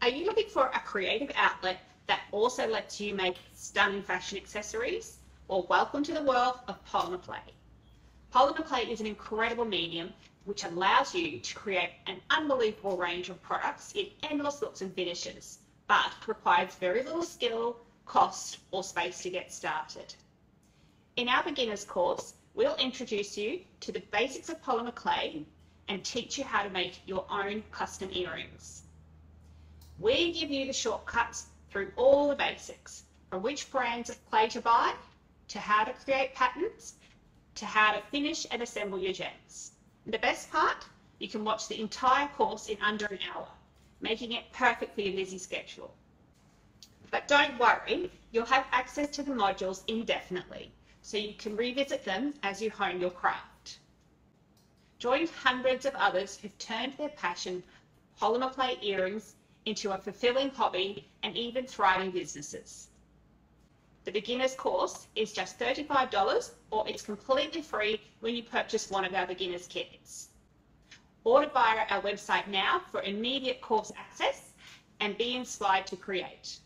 Are you looking for a creative outlet that also lets you make stunning fashion accessories? Well, welcome to the world of polymer clay. Polymer clay is an incredible medium which allows you to create an unbelievable range of products in endless looks and finishes, but requires very little skill, cost, or space to get started. In our beginners course, we'll introduce you to the basics of polymer clay and teach you how to make your own custom earrings. We give you the shortcuts through all the basics, from which brands of clay to buy, to how to create patterns, to how to finish and assemble your gems. And the best part, you can watch the entire course in under an hour, making it perfect for your busy schedule. But don't worry, you'll have access to the modules indefinitely, so you can revisit them as you hone your craft. Join hundreds of others who've turned their passion for polymer clay earrings into a fulfilling hobby and even thriving businesses. The beginner's course is just $35, or it's completely free when you purchase one of our beginner's kits. Order via our website now for immediate course access and be inspired to create.